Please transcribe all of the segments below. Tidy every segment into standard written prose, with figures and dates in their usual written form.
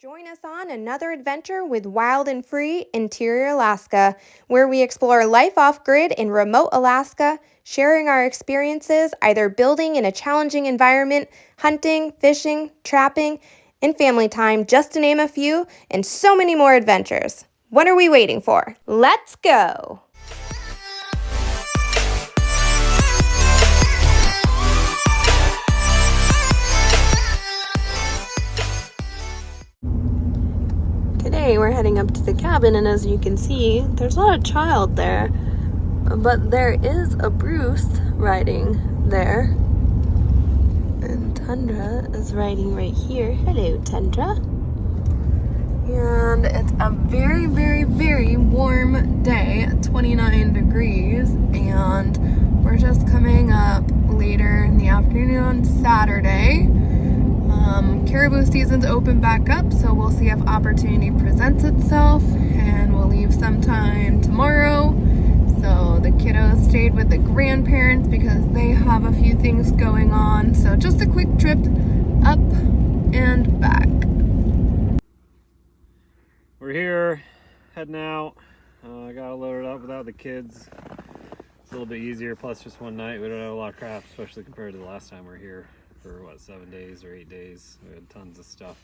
Join us on another adventure with Wild and Free Interior Alaska, where we explore life off-grid in remote Alaska, sharing our experiences either building in a challenging environment, hunting, fishing, trapping, and family time, just to name a few, and so many more adventures. What are we waiting for? Let's go! Today we're heading up to the cabin, and as you can see, there's not a child there, but there is a Bruce riding there, and Tundra is riding right here. Hello, Tundra. And it's a very, very, very warm day, 29 degrees, and we're just coming up later in the afternoon on Saturday. Caribou season's open back up, so we'll see if opportunity presents itself, and we'll leave sometime tomorrow. So the kiddos stayed with the grandparents because they have a few things going on. So just a quick trip up and back. We're here, heading out. I got it loaded up without the kids. It's a little bit easier, plus just one night. We don't have a lot of crap, especially compared to the last time we were here for, 7 days or 8 days. We had tons of stuff.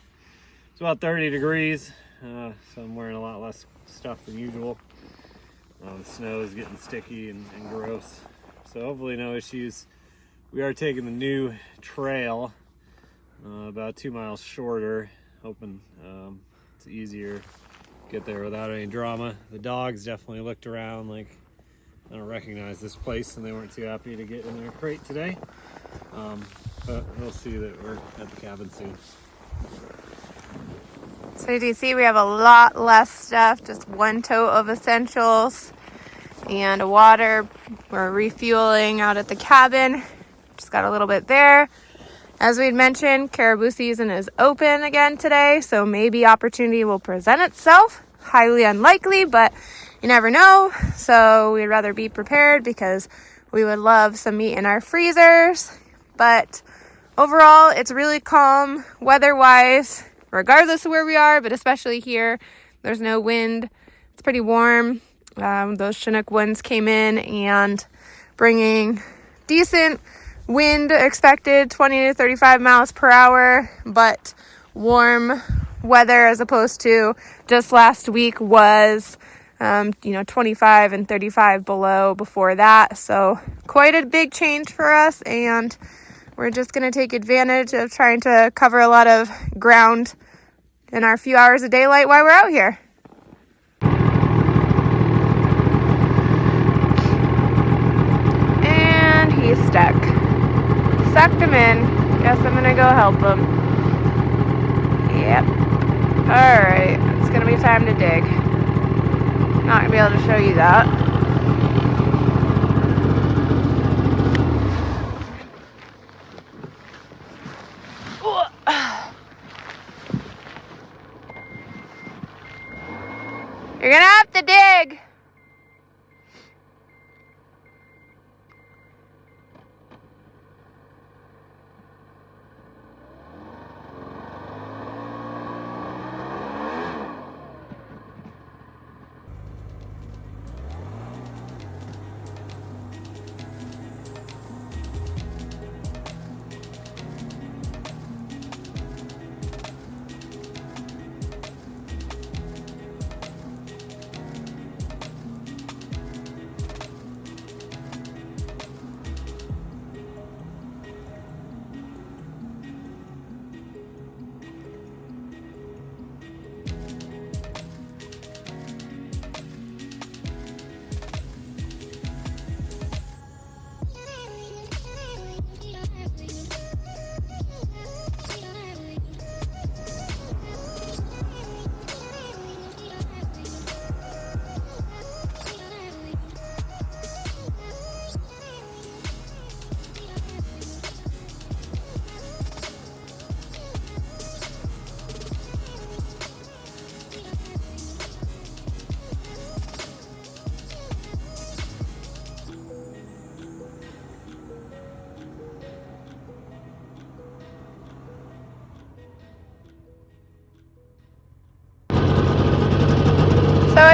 It's about 30 degrees, so I'm wearing a lot less stuff than usual. The snow is getting sticky and gross, so hopefully no issues. We are taking the new trail, about 2 miles shorter, hoping it's easier to get there without any drama. The dogs definitely looked around like I don't recognize this place, and they weren't too happy to get in their crate today. But we'll see that we're at the cabin soon. So as you see, we have a lot less stuff, just one tote of essentials and water. We're refueling out at the cabin. Just got a little bit there. As we'd mentioned, caribou season is open again today, so maybe opportunity will present itself. Highly unlikely, but you never know. So we'd rather be prepared because we would love some meat in our freezers. But overall, it's really calm weather-wise, regardless of where we are, but especially here. There's no wind. It's pretty warm. Those Chinook winds came in and bringing decent wind expected, 20 to 35 miles per hour, but warm weather as opposed to just last week was 25 and 35 below before that. So quite a big change for us, and we're just going to take advantage of trying to cover a lot of ground in our few hours of daylight while we're out here. And he's stuck. Sucked him in. Guess I'm going to go help him. Yep. Alright, it's going to be time to dig. Not going to be able to show you that. You're gonna have to dig.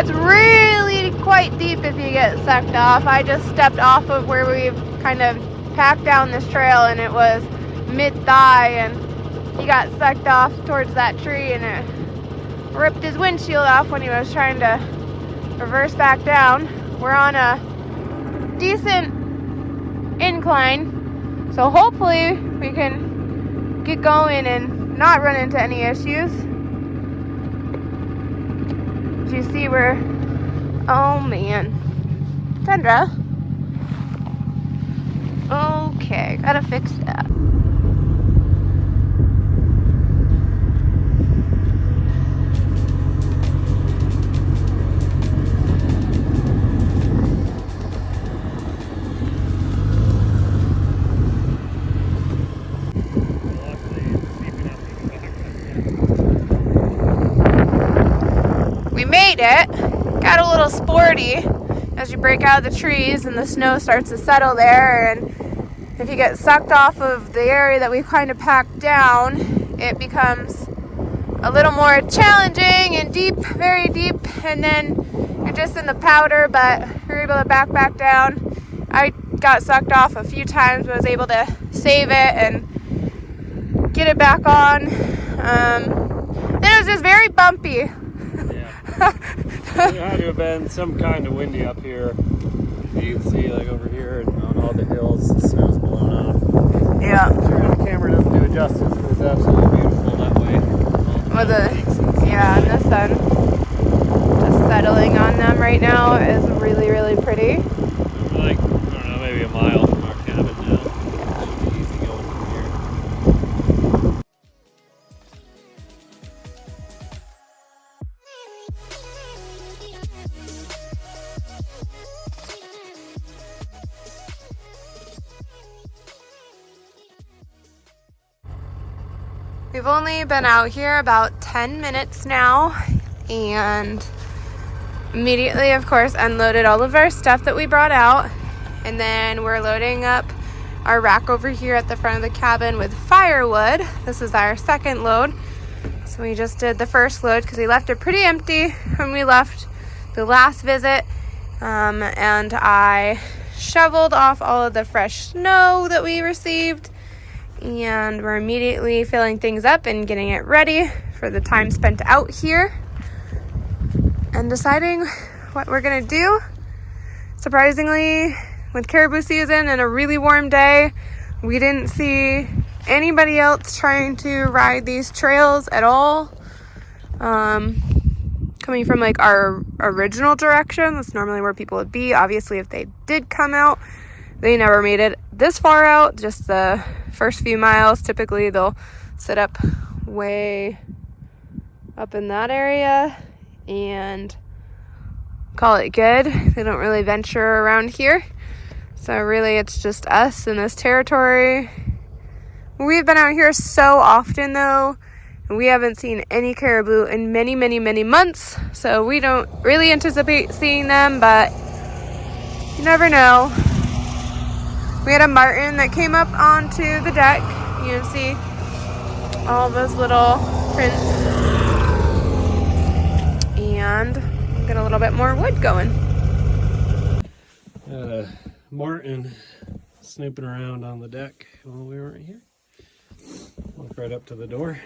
it's really quite deep if you get sucked off. I just stepped off of where we've kind of packed down this trail, and it was mid-thigh, and he got sucked off towards that tree, and it ripped his windshield off when he was trying to reverse back down. We're on a decent incline, so hopefully we can get going and not run into any issues. As you see, oh man, Tundra. Okay, gotta fix that. We made it. Got a little sporty as you break out of the trees and the snow starts to settle there, and if you get sucked off of the area that we kind of packed down, it becomes a little more challenging and deep, very deep, and then you're just in the powder, but you're able to back down. I got sucked off a few times, but was able to save it and get it back on. It was just very bumpy. There had to have been some kind of windy up here. You can see, like over here and on all the hills, the snow's blown off. Yeah. I'm sure the camera doesn't do it justice, but it's absolutely beautiful that way. And the sun just settling on them right now is really, really pretty. We're like, I don't know, maybe a mile from our cabin now. Yeah. Should be easy going from here. We've only been out here about 10 minutes now, and immediately, of course, unloaded all of our stuff that we brought out, and then we're loading up our rack over here at the front of the cabin with firewood. This is our second load. So we just did the first load because we left it pretty empty when we left the last visit, and I shoveled off all of the fresh snow that we received, and we're immediately filling things up and getting it ready for the time spent out here and deciding what we're gonna do. Surprisingly, with caribou season and a really warm day, we didn't see anybody else trying to ride these trails at all. Coming from like our original direction, that's normally where people would be. Obviously, if they did come out, they never made it this far out, just the first few miles. Typically they'll sit up way up in that area and call it good. They don't really venture around here. So really it's just us in this territory. We've been out here so often though, and we haven't seen any caribou in many, many, many months. So we don't really anticipate seeing them, but you never know. We had a marten that came up onto the deck. You can see all those little prints. And get a little bit more wood going. Marten snooping around on the deck while we weren't here. Walk right up to the door.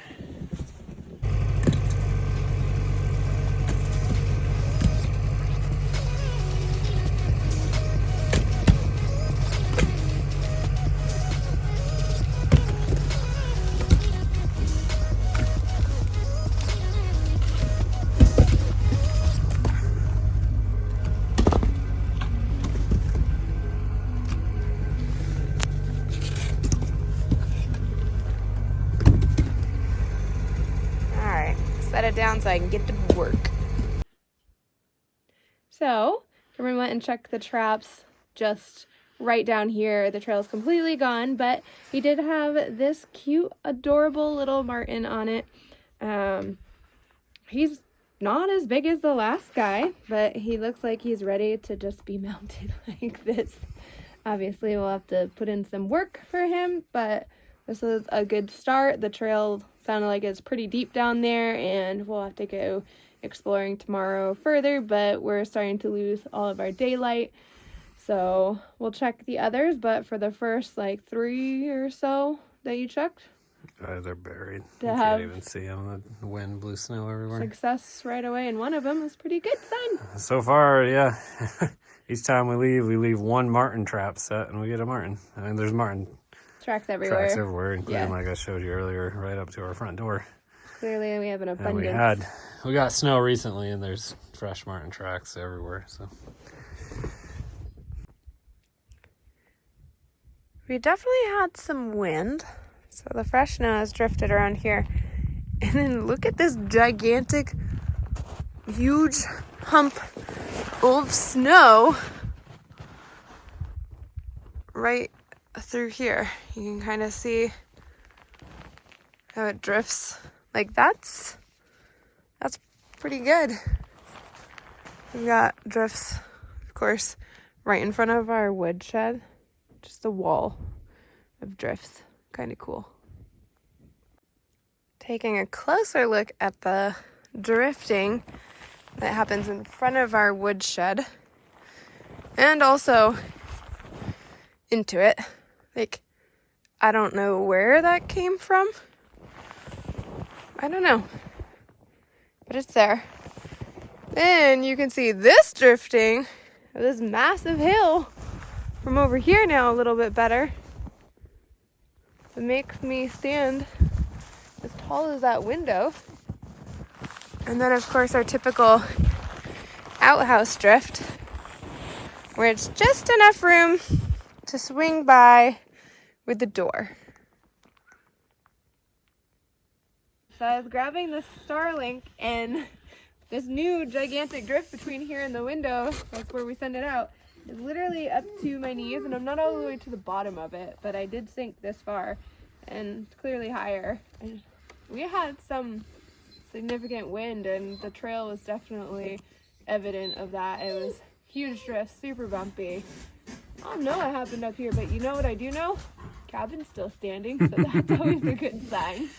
Set it down so I can get to work. So, Cameron went and checked the traps just right down here. The trail is completely gone, but he did have this cute, adorable little marten on it. He's not as big as the last guy, but he looks like he's ready to just be mounted like this. Obviously, we'll have to put in some work for him, but this is a good start. The trail sounded like it's pretty deep down there, and we'll have to go exploring tomorrow further, but we're starting to lose all of our daylight. So we'll check the others, but for the first like 3 or so that you checked, They're buried. To You have can't even see them. The wind blew snow everywhere. success right away, and one of them is pretty good sign. So far, yeah. Each time we leave one martin trap set, and we get a martin. I mean, there's martin Tracks everywhere. including, Yeah. like I showed you earlier, right up to our front door. Clearly, we have an And abundance. we got snow recently, and there's fresh martin tracks everywhere. So We definitely had some wind, so the fresh snow has drifted around here. And then look at this gigantic, huge hump of snow right through here. You can kind of see how it drifts. Like that's pretty good. We've got drifts, of course, right in front of our woodshed. Just a wall of drifts. Kind of cool. Taking a closer look at the drifting that happens in front of our woodshed and also into it. Like, I don't know where that came from. I don't know. But it's there. Then you can see this drifting, this massive hill from over here now a little bit better. It makes me stand as tall as that window. And then of course our typical outhouse drift, where it's just enough room to swing by with the door. So I was grabbing this Starlink, and this new gigantic drift between here and the window, that's where we send it out, is literally up to my knees, and I'm not all the way to the bottom of it, but I did sink this far, and it's clearly higher. And we had some significant wind, and the trail was definitely evident of that. It was huge drift, super bumpy. I don't know what happened up here, but you know what I do know? Cabin's still standing, so that's always a good sign.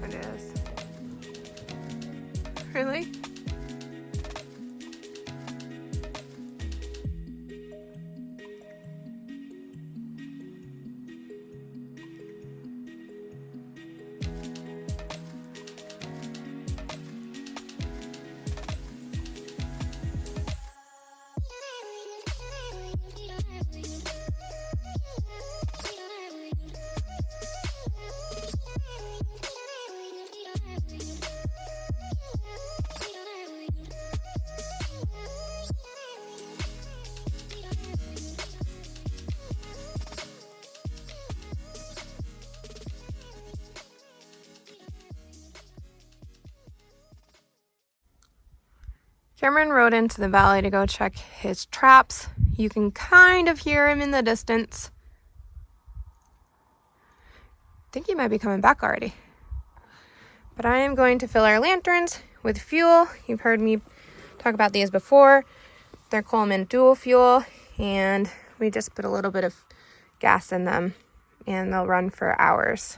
It is. Really? Cameron rode into the valley to go check his traps. You can kind of hear him in the distance. I think he might be coming back already. But I am going to fill our lanterns with fuel. You've heard me talk about these before. They're Coleman dual fuel, and we just put a little bit of gas in them, and they'll run for hours.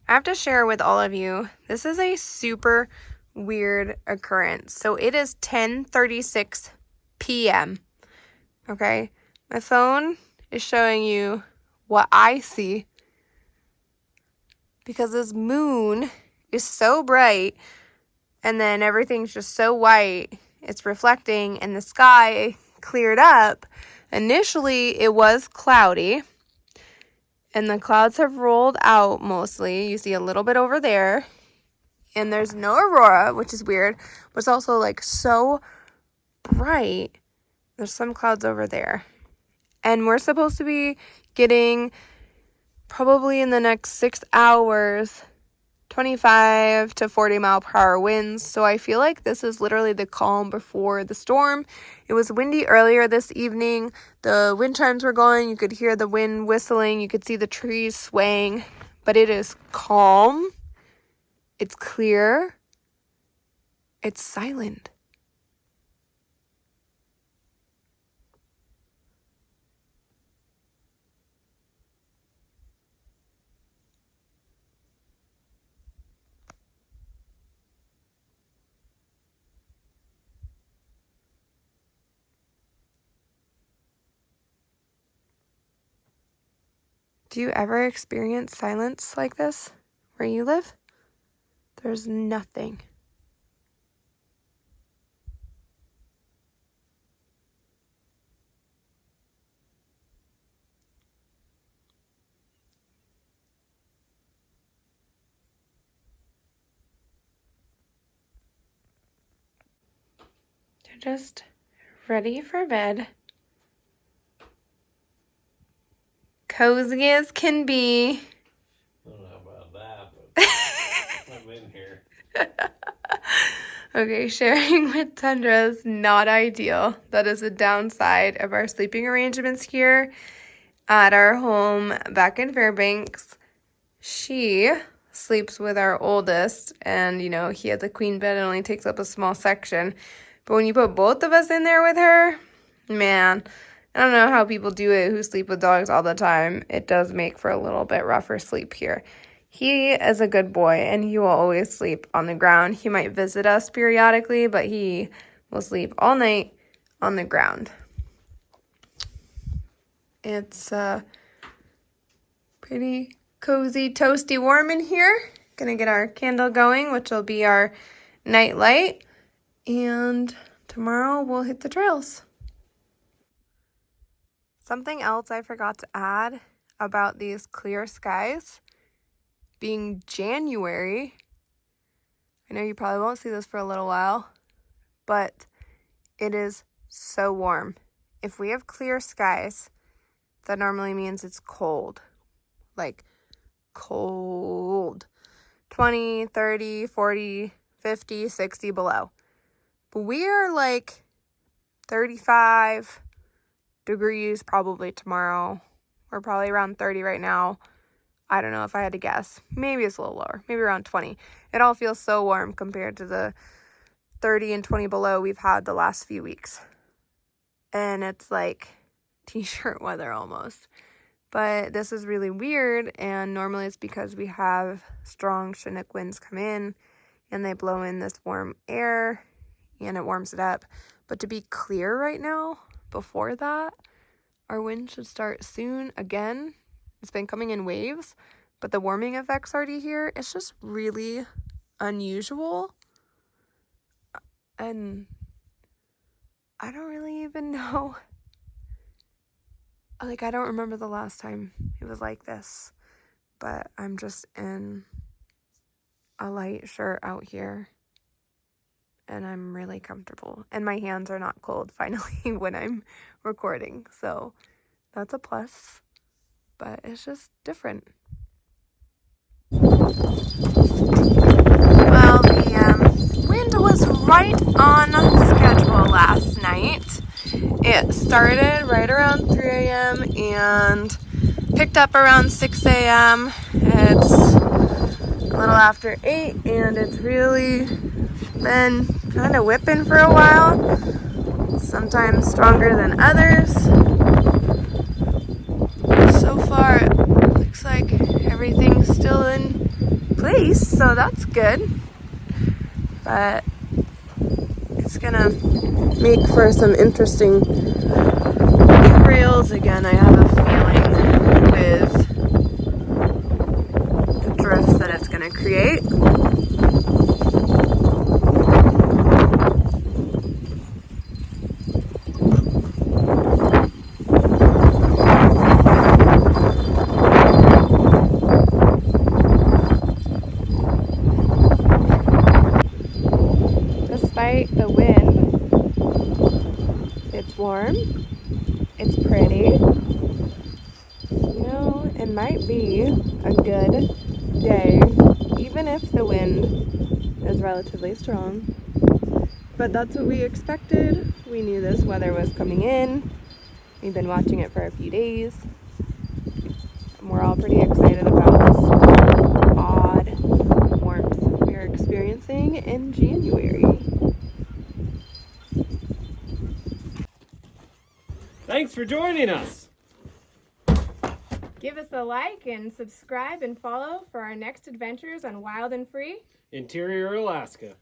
I have to share with all of you, this is a super weird occurrence. So it is 10:36 p.m. Okay, my phone is showing you what I see because this moon is so bright, and then everything's just so white. It's reflecting, and the sky cleared up, Initially, it was cloudy, and the clouds have rolled out mostly. You see a little bit over there, and there's no aurora, which is weird, but it's also like so bright. There's some clouds over there, and we're supposed to be getting probably in the next 6 hours 25 to 40 mile per hour winds. So I feel like this is literally the calm before the storm. It was windy earlier this evening. The wind chimes were going. You could hear the wind whistling. You could see the trees swaying. But it is calm. It's clear. It's silent. Do you ever experience silence like this where you live? There's nothing. They're just ready for bed. Cozy as can be. I don't know about that, but I'm in here. Okay, sharing with Tundra is not ideal. That is a downside of our sleeping arrangements here at our home back in Fairbanks. She sleeps with our oldest, and he has a queen bed and only takes up a small section. But when you put both of us in there with her, man, I don't know how people do it who sleep with dogs all the time. It does make for a little bit rougher sleep here. He is a good boy, and he will always sleep on the ground. He might visit us periodically, but he will sleep all night on the ground. It's pretty cozy, toasty, warm in here. Gonna get our candle going, which will be our night light. And tomorrow we'll hit the trails. Something else I forgot to add about these clear skies being January. I know you probably won't see this for a little while, but it is so warm. If we have clear skies, that normally means it's cold. Like cold. 20, 30, 40, 50, 60 below. But we are like 35 degrees probably tomorrow. We're probably around 30 right now. I don't know if I had to guess. Maybe it's a little lower. Maybe around 20. It all feels so warm compared to the 30 and 20 below we've had the last few weeks. And it's like t-shirt weather almost. But this is really weird, and normally it's because we have strong Chinook winds come in and they blow in this warm air and it warms it up. But to be clear right now, before that, our wind should start soon again. It's been coming in waves, but the warming effect's already here. It's just really unusual. And I don't really even know. Like, I don't remember the last time it was like this. But I'm just in a light shirt out here. And I'm really comfortable. And my hands are not cold, finally, when I'm recording. So that's a plus. But it's just different. Well, the wind was right on schedule last night. It started right around 3 a.m. and picked up around 6 a.m. It's a little after 8, and it's really been kind of whipping for a while. Sometimes stronger than others. So far, it looks like everything's still in place, so that's good. But it's gonna make for some interesting trails again. I have a feeling with the drifts that it's gonna create. It's warm. It's pretty. You know, it might be a good day, even if the wind is relatively strong. But that's what we expected. We knew this weather was coming in. We've been watching it for a few days. And we're all pretty excited about this odd warmth we're experiencing in January. Thanks for joining us. Give us a like and subscribe and follow for our next adventures on Wild and Free Interior Alaska.